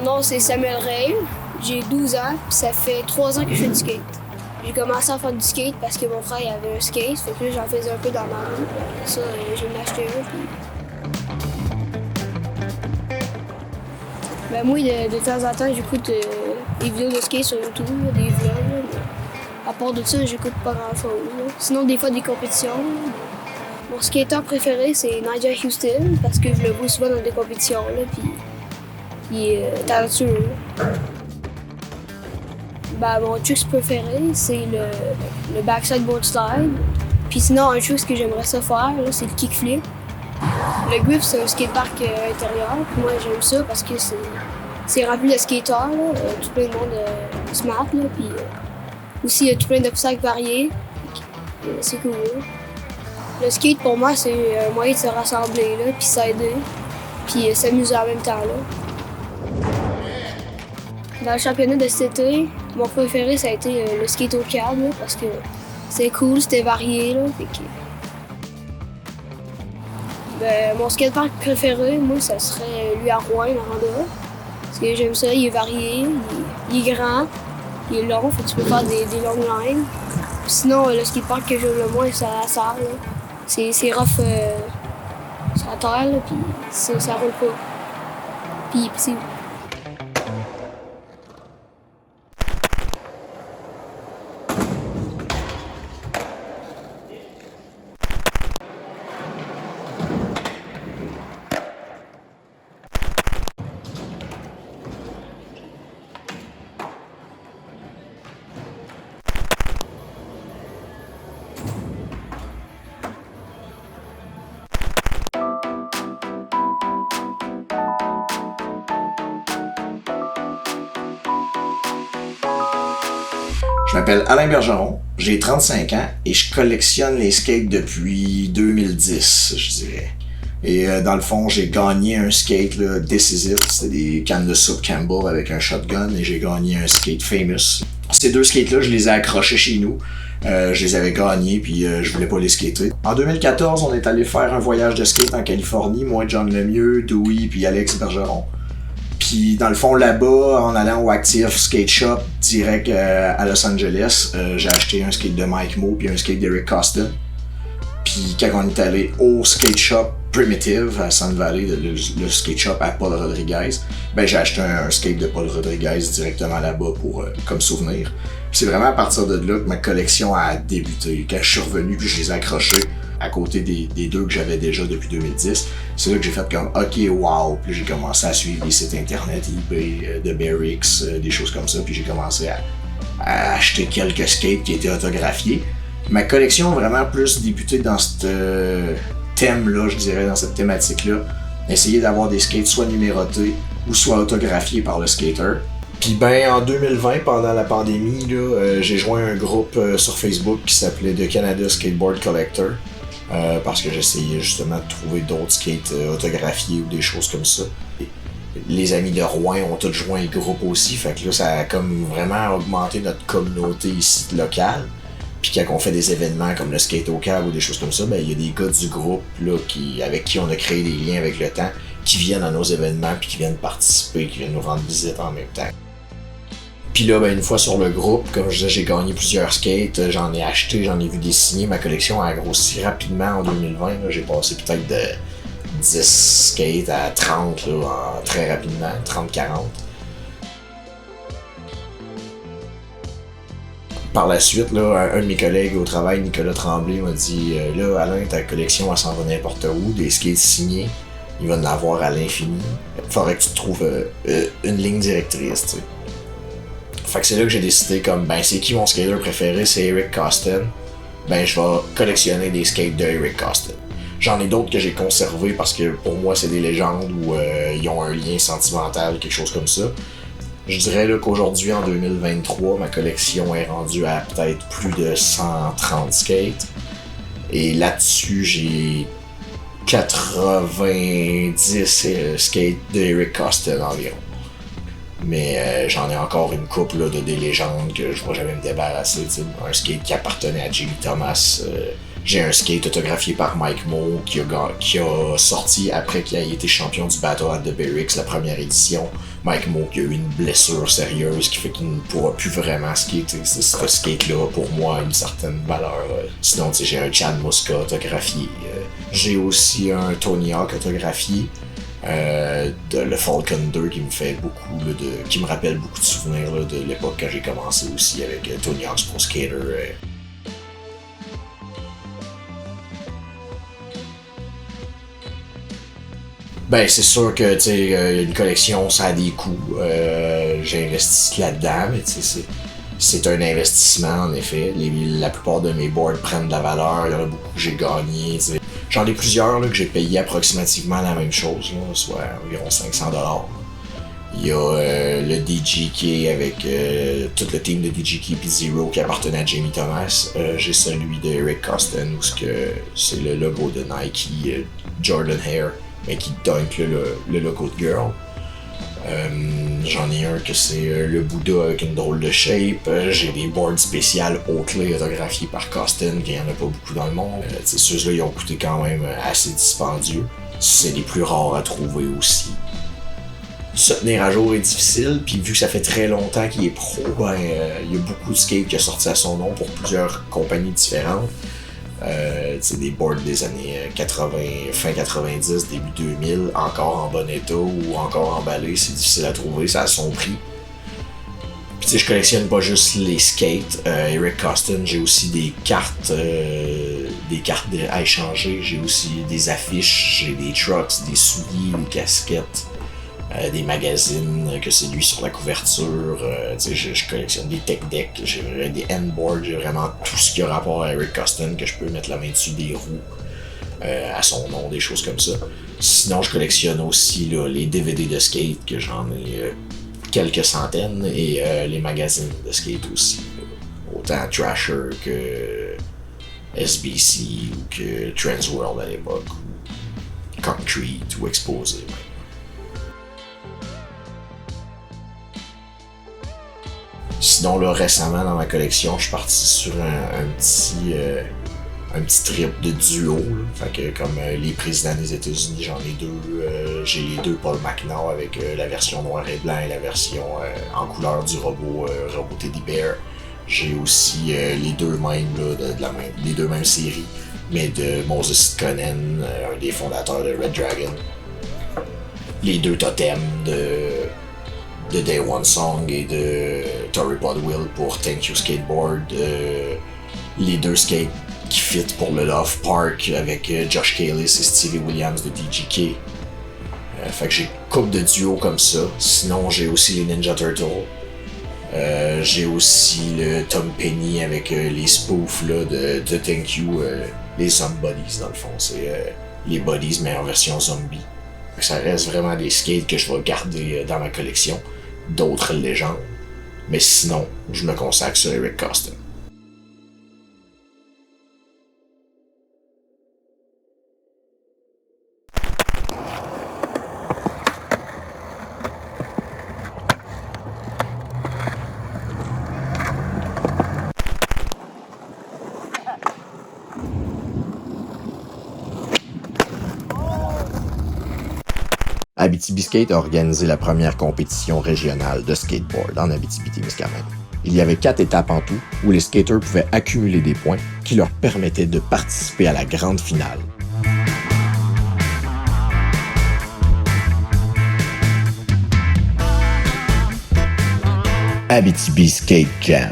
nom c'est Samuel Ray, j'ai 12 ans, puis ça fait 3 ans que je fais du skate. J'ai commencé à faire du skate parce que mon frère il avait un skate, fait que là j'en faisais un peu dans ma rue. Après ça, j'ai acheté un. Puis... Ben moi, de temps en temps, j'écoute des vidéos de skate sur YouTube, des vlogs. Mais à part de ça, j'écoute pas grand-chose. Sinon, des fois, des compétitions. Mon skateur préféré, c'est Nigel Houston, parce que je le vois souvent dans des compétitions, là, puis il est talentueux. Ben, mon truc préféré, c'est le backside board slide. Puis sinon, un truc que j'aimerais ça faire, là, c'est le kickflip. Le grip, c'est un skatepark intérieur. Puis moi, j'aime ça parce que c'est rempli de skateurs, tout plein de monde smart. Là, puis aussi, il y a tout plein d'obstacles variés. C'est cool. Le skate, pour moi, c'est un moyen de se rassembler, là, puis s'aider, puis s'amuser en même temps. Là. Dans le championnat de cet été, mon préféré, ça a été le skate au câble, là, parce que c'est cool, c'était varié. Là, ben, mon skatepark préféré, moi, ça serait lui à Rouen, Noranda. Parce que j'aime ça, il est varié, il est grand, il est long, fait que tu peux faire des longues lignes. Puis sinon, le skatepark que j'aime le moins, c'est à la salle. C'est rough sur la terre, là, puis ça roule pas. Puis c'est... Je m'appelle Alain Bergeron, j'ai 35 ans et je collectionne les skates depuis 2010, je dirais. Et dans le fond, j'ai gagné un skate là, décisif, c'était des cannes de soupe Campbell avec un shotgun et j'ai gagné un skate Famous. Ces deux skates-là, je les ai accrochés chez nous. Je les avais gagnés puis je voulais pas les skater. En 2014, on est allé faire un voyage de skate en Californie, moi, John Lemieux, Dewey puis Alex Bergeron. Puis dans le fond, là-bas, en allant au Active Skate Shop direct à Los Angeles, j'ai acheté un skate de Mike Moe puis un skate d'Eric Costin. Puis quand on est allé au skate shop Primitive à Sun Valley, le skate shop à Paul Rodriguez, ben j'ai acheté un skate de Paul Rodriguez directement là-bas pour comme souvenir. Puis c'est vraiment à partir de là que ma collection a débuté. Quand je suis revenu puis je les ai accrochés à côté des deux que j'avais déjà depuis 2010, c'est là que j'ai fait comme ok wow, puis j'ai commencé à suivre des sites internet eBay, de Barrix, des choses comme ça, puis j'ai commencé à acheter quelques skates qui étaient autographiés. Ma collection a vraiment plus débuté dans ce thème-là, je dirais, dans cette thématique-là. Essayer d'avoir des skates soit numérotés ou soit autographiés par le skater. Puis ben en 2020, pendant la pandémie, là, j'ai joint un groupe sur Facebook qui s'appelait The Canada Skateboard Collector. Parce que j'essayais justement de trouver d'autres skates autographiés ou des choses comme ça. Les amis de Rouen ont tous joint le groupe aussi, fait que là ça a comme vraiment augmenté notre communauté ici locale. Puis quand on fait des événements comme le skate au câble ou des choses comme ça, ben il y a des gars du groupe là avec qui on a créé des liens avec le temps, qui viennent à nos événements puis qui viennent participer, qui viennent nous rendre visite en même temps. Puis là, ben, une fois sur le groupe, comme je disais, j'ai gagné plusieurs skates, j'en ai acheté, j'en ai vu des signés. Ma collection a grossi rapidement en 2020. Là, j'ai passé peut-être de 10 skates à 30 là, très rapidement, 30-40. Par la suite, là, un de mes collègues au travail, Nicolas Tremblay, m'a dit « Là, Alain, ta collection, elle s'en va n'importe où, des skates signés, il va en avoir à l'infini. Il faudrait que tu te trouves une ligne directrice, tu sais. » Fait que c'est là que j'ai décidé comme, ben c'est qui mon skater préféré, c'est Eric Costin. Ben je vais collectionner des skates de Eric Costin. J'en ai d'autres que j'ai conservés parce que pour moi c'est des légendes ou ils ont un lien sentimental, quelque chose comme ça. Je dirais là qu'aujourd'hui en 2023, ma collection est rendue à peut-être plus de 130 skates. Et là-dessus j'ai 90 skates de Eric Costin environ. Mais j'en ai encore une couple là, des légendes que je ne vais jamais me débarrasser. T'sais. Un skate qui appartenait à Jimmy Thomas. J'ai un skate autographié par Mike Moe qui a sorti après qu'il ait été champion du Battle at the Barracks, la première édition. Mike Mo qui a eu une blessure sérieuse qui fait qu'il ne pourra plus vraiment skater. Ce skate-là, pour moi, a une certaine valeur. Sinon, j'ai un Chad Muska autographié. J'ai aussi un Tony Hawk autographié. De le Falcon 2 qui me fait beaucoup qui me rappelle beaucoup de souvenirs là, de l'époque quand j'ai commencé aussi avec Tony Hawk's Pro Skater. Ben c'est sûr que tu sais une collection ça a des coûts. J'ai investi là-dedans, mais tu sais c'est un investissement en effet. La plupart de mes boards prennent de la valeur, il y en a beaucoup que j'ai gagné. T'sais. J'en ai plusieurs là, que j'ai payé approximativement la même chose, là, soit environ 500$. Il y a le DGK avec tout le team de DGK et Zero qui appartenait à Jamie Thomas. J'ai celui de Eric Costin où c'est le logo de Nike, Jordan Hair, mais qui dunk le logo de Girl. J'en ai un que c'est le Bouddha avec une drôle de shape. J'ai des boards spéciales Oakley autographiés par Costin, qu'il n'y en a pas beaucoup dans le monde. Ceux-là, ils ont coûté quand même assez dispendieux. C'est les plus rares à trouver aussi. Se tenir à jour est difficile, puis vu que ça fait très longtemps qu'il est pro, il y a beaucoup de skate qui a sorti à son nom pour plusieurs compagnies différentes. Des boards des années 80, fin 90, début 2000, encore en bon état ou encore emballés, c'est difficile à trouver, ça a son prix. Puis je collectionne pas juste les skates, Eric Costin, j'ai aussi des cartes à échanger, j'ai aussi des affiches, j'ai des trucks, des souliers, des casquettes. Des magazines, que c'est lui sur la couverture, je collectionne des tech decks, j'ai des handboards, j'ai vraiment tout ce qui a rapport à Eric Costin, que je peux mettre la main dessus, des roues à son nom, des choses comme ça. Sinon, je collectionne aussi là, les DVD de skate, que j'en ai quelques centaines, et les magazines de skate aussi. Autant Thrasher que SBC ou que Transworld à l'époque, ou Concrete ou Exposé. Sinon, là, récemment, dans ma collection, je suis parti sur un petit trip de duo. Là. Fait que comme les présidents des États-Unis, j'en ai deux. J'ai les deux Paul McNair avec la version noir et blanc et la version en couleur du robot Teddy Bear. J'ai aussi les deux mêmes, là, les deux mêmes séries, mais de Moses Conan, un des fondateurs de Red Dragon. Les deux totems de Day One Song et de Tory Podwill pour Thank You Skateboard. Les deux skates qui fit pour le Love Park avec Josh Kalis et Stevie Williams de DGK. Fait que j'ai une couple de duos comme ça. Sinon, j'ai aussi les Ninja Turtles. J'ai aussi le Tom Penny avec les spoofs là, de Thank You, les Zombie Buddies dans le fond. C'est les Buddies mais en version zombie. Ça reste vraiment des skates que je vais garder dans ma collection. D'autres légendes. Mais sinon, je me consacre sur Eric Costin. Abitibi-Skate a organisé la première compétition régionale de skateboard en Abitibi-Témiscamingue. Il y avait 4 étapes en tout où les skaters pouvaient accumuler des points qui leur permettaient de participer à la grande finale. Abitibi Skate Jam.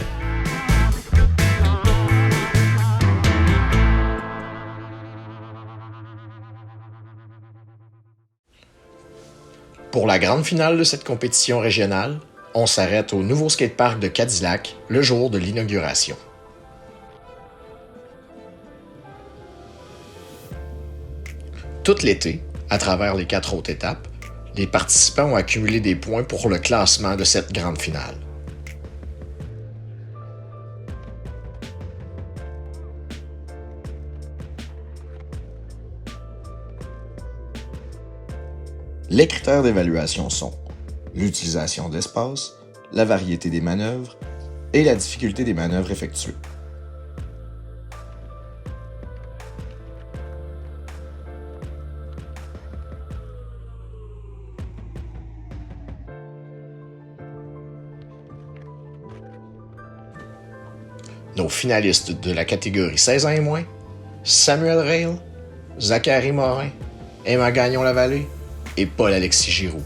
Pour la grande finale de cette compétition régionale, on s'arrête au nouveau skatepark de Cadillac le jour de l'inauguration. Tout l'été, à travers les 4 autres étapes, les participants ont accumulé des points pour le classement de cette grande finale. Les critères d'évaluation sont l'utilisation d'espace, la variété des manœuvres et la difficulté des manœuvres effectuées. Nos finalistes de la catégorie 16 ans et moins, Samuel Rail, Zachary Morin, Emma Gagnon-Lavallée et Paul-Alexis Giroux.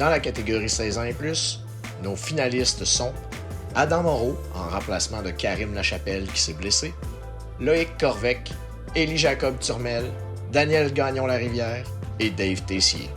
Dans la catégorie 16 ans et plus, nos finalistes sont Adam Moreau, en remplacement de Karim Lachapelle qui s'est blessé, Loïc Corvec, Élie-Jacob Turmel, Daniel Gagnon-Larivière et Dave Tessier.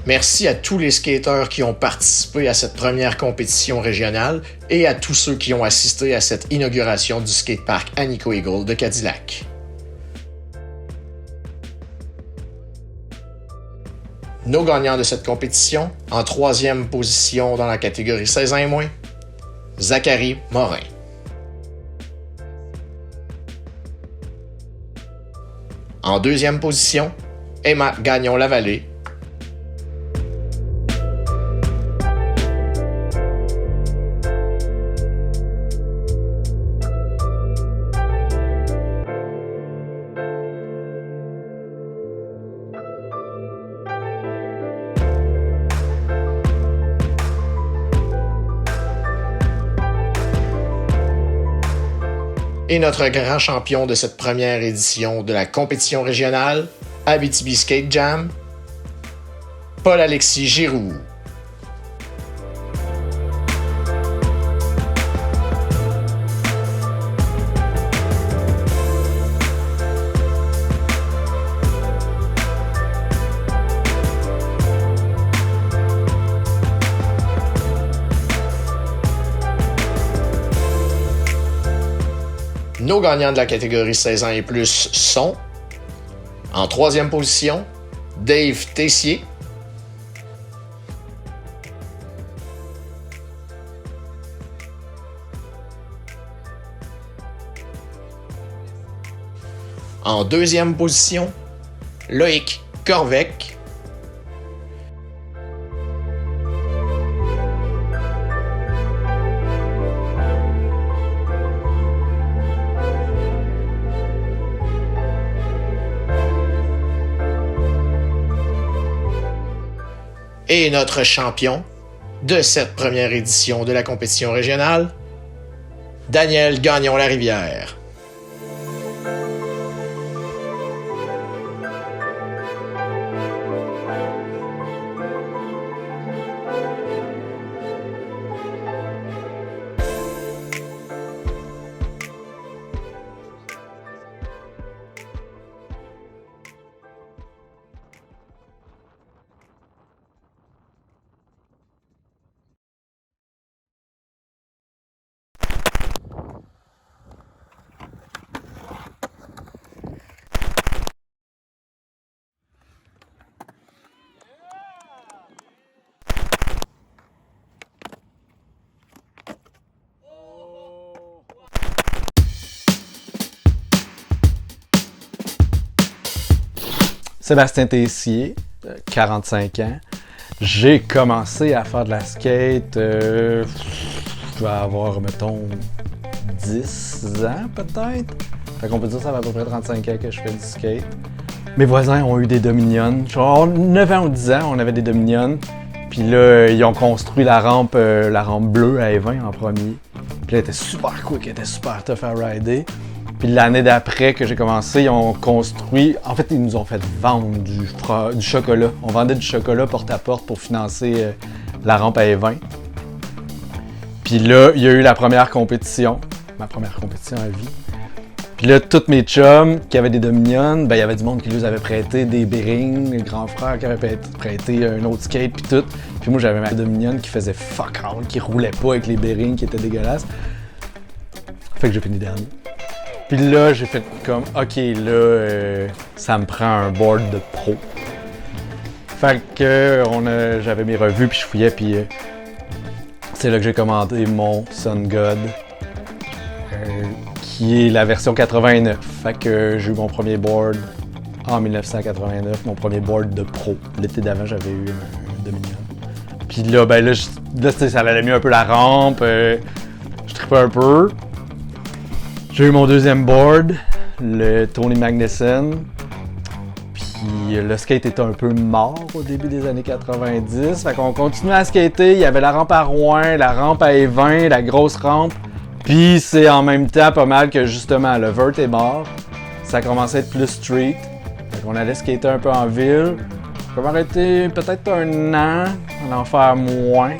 Merci à tous les skateurs qui ont participé à cette première compétition régionale et à tous ceux qui ont assisté à cette inauguration du skatepark Anico Eagle de Cadillac. Nos gagnants de cette compétition, en 3e position dans la catégorie 16 ans et moins, Zachary Morin. En 2e position, Emma Gagnon-Lavallée. Et notre grand champion de cette première édition de la compétition régionale, Abitibi Skate Jam, Paul-Alexis Giroux. Nos gagnants de la catégorie 16 ans et plus sont, en troisième position, Dave Tessier. En deuxième position, Loïc Corvec. Et notre champion de cette première édition de la compétition régionale, Daniel Gagnon-Larivière. Sébastien Tessier, 45 ans. J'ai commencé à faire de la skate, je vais avoir, mettons, 10 ans peut-être. Fait qu'on peut dire que ça fait à peu près 35 ans que je fais du skate. Mes voisins ont eu des Dominion. Genre 9 ans ou 10 ans, on avait des Dominion. Puis là, ils ont construit la rampe bleue à Évin en premier. Puis là, elle était super quick, elle était super tough à rider. Puis l'année d'après que j'ai commencé, ils ont construit... En fait, ils nous ont fait vendre du chocolat. On vendait du chocolat porte à porte pour financer la rampe à Évin. Puis là, il y a eu la première compétition. Ma première compétition à vie. Puis là, tous mes chums qui avaient des Dominion, ben il y avait du monde qui les avait prêté des bearings, les grands frères qui avaient prêté un autre skate puis tout. Puis moi, j'avais ma Dominion qui faisait fuck all, qui roulait pas avec les bearings, qui étaient dégueulasses. Fait que j'ai fini dernier. Puis là, j'ai fait comme, ok, là, ça me prend un board de pro. Fait que j'avais mes revues, puis je fouillais, puis c'est là que j'ai commandé mon Sun God, qui est la version 89. Fait que j'ai eu mon premier board en 1989, mon premier board de pro. L'été d'avant, j'avais eu un Dominion. Puis là, ben là, ça allait mieux un peu la rampe, je trippais un peu. J'ai eu mon deuxième board, le Tony Magnuson. Puis le skate était un peu mort au début des années 90. Fait qu'on continuait à skater. Il y avait la rampe à Rouen, la rampe à Évin, la grosse rampe. Puis c'est en même temps pas mal que justement le vert est mort. Ça commençait à être plus street. Fait qu'on allait skater un peu en ville. J'ai arrêté peut-être un an, en faire moins.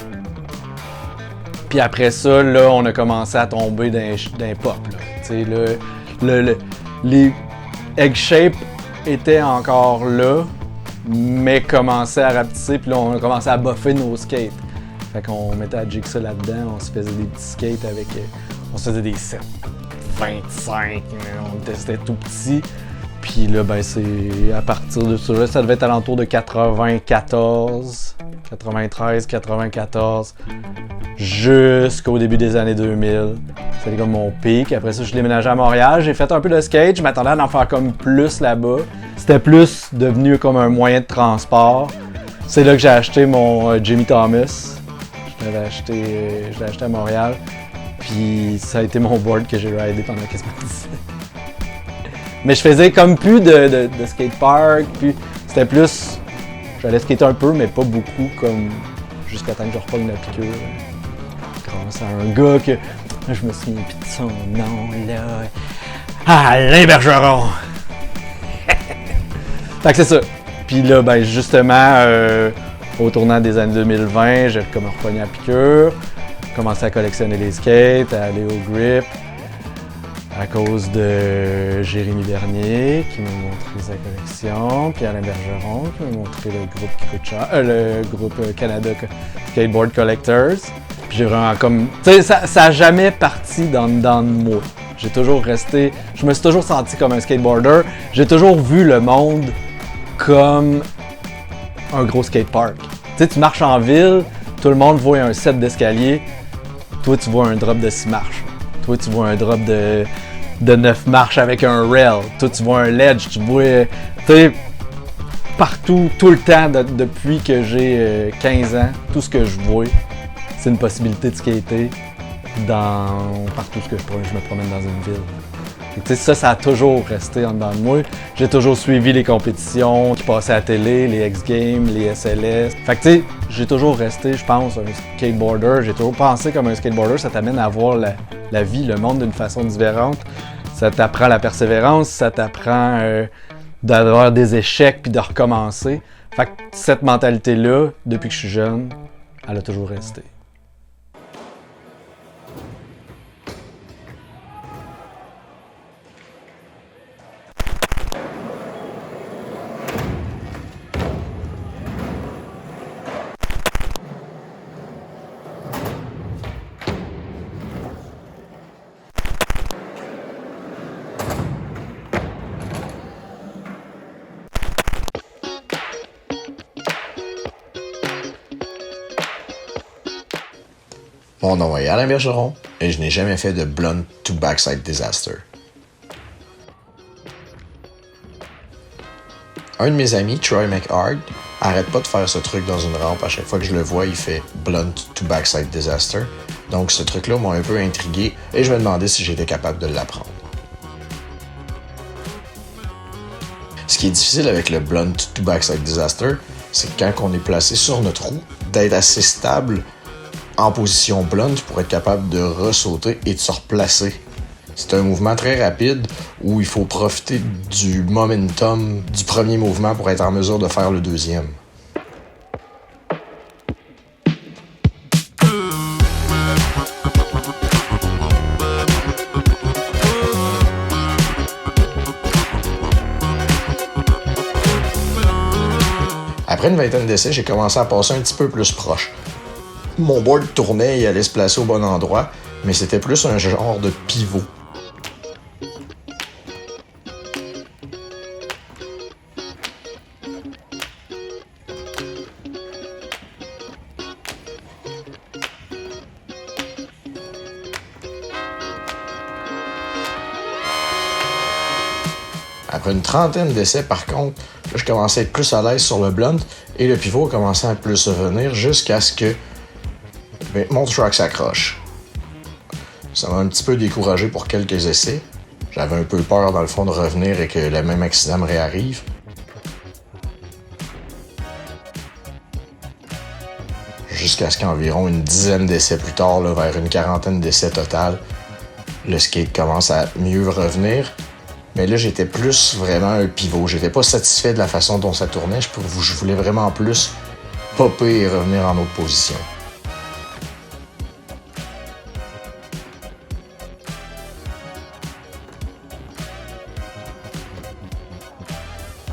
Puis après ça, là, on a commencé à tomber d'un pop. Là. Les egg shape étaient encore là, mais commençaient à rapetisser, puis là, on a commencé à buffer nos skates. Fait qu'on mettait à jigsaw là-dedans, on se faisait des petits skates avec... on se faisait des 7, 25, c'était tout petit. Puis là, ben c'est à partir de ça, ça devait être alentour de 93, 94, jusqu'au début des années 2000. C'était comme mon pic. Après ça, je suis déménagé à Montréal. J'ai fait un peu de skate. Je m'attendais à en faire comme plus là-bas. C'était plus devenu comme un moyen de transport. C'est là que j'ai acheté mon Jimmy Thomas. Je l'ai acheté à Montréal. Puis ça a été mon board que j'ai ridé pendant quasiment 10 ans. Mais je faisais comme plus de skatepark. Puis c'était plus... J'allais skater un peu, mais pas beaucoup, comme jusqu'à temps que je reprenne la piqûre. Grâce à un gars que... Je me souviens plus de son nom, là. Alain Bergeron! Fait que c'est ça. Puis là, ben justement, au tournant des années 2020, j'ai comme repogné à piqûre, commencé à collectionner les skates, à aller au grip, à cause de Jérémy Bernier qui m'a montré sa collection, puis Alain Bergeron qui m'a montré le groupe qui coûte cher, le groupe Canada Skateboard Collectors. Puis j'ai vraiment comme, tu sais, ça a jamais parti dans de moi. J'ai toujours resté, je me suis toujours senti comme un skateboarder. J'ai toujours vu le monde comme un gros skatepark. Tu sais, tu marches en ville, tout le monde voit un set d'escalier, toi tu vois un drop de 6 marches. Toi tu vois un drop de 9 marches avec un rail. Toi tu vois un ledge, tu vois, tu sais, partout, tout le temps, depuis que j'ai 15 ans, tout ce que je vois, c'est une possibilité de skater partout ce que je me promène dans une ville. Ça a toujours resté en dedans de moi. J'ai toujours suivi les compétitions qui passaient à la télé, les X-Games, les SLS. Fait que tu sais, j'ai toujours resté, je pense, un skateboarder. J'ai toujours pensé comme un skateboarder, ça t'amène à voir la vie, le monde d'une façon différente. Ça t'apprend la persévérance, ça t'apprend d'avoir des échecs puis de recommencer. Fait que cette mentalité-là, depuis que je suis jeune, elle a toujours resté. Mon nom est Alain Bergeron et je n'ai jamais fait de blunt to backside disaster. Un de mes amis, Troy McHard, arrête pas de faire ce truc dans une rampe. À chaque fois que je le vois, il fait blunt to backside disaster. Donc ce truc-là m'a un peu intrigué et je me demandais si j'étais capable de l'apprendre. Ce qui est difficile avec le blunt to backside disaster, c'est que quand on est placé sur notre roue, d'être assez stable en position blunt pour être capable de ressauter et de se replacer. C'est un mouvement très rapide où il faut profiter du momentum du premier mouvement pour être en mesure de faire le deuxième. Après une vingtaine d'essais, j'ai commencé à passer un petit peu plus proche. Mon board tournait et allait se placer au bon endroit, mais c'était plus un genre de pivot. Après une trentaine d'essais, par contre, là, je commençais à être plus à l'aise sur le blunt et le pivot a commencé à plus revenir jusqu'à ce que mon truck s'accroche. Ça m'a un petit peu découragé pour quelques essais. J'avais un peu peur, dans le fond, de revenir et que le même accident me réarrive. Jusqu'à ce qu'environ une dizaine d'essais plus tard, là, vers une quarantaine d'essais total, le skate commence à mieux revenir. Mais là, j'étais plus vraiment un pivot. J'étais pas satisfait de la façon dont ça tournait. Je voulais vraiment plus popper et revenir en autre position.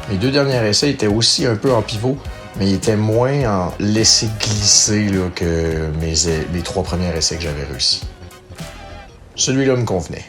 Mes deux derniers essais étaient aussi un peu en pivot, mais ils étaient moins en laisser glisser là, que mes 3 premiers essais que j'avais réussi. Celui-là me convenait.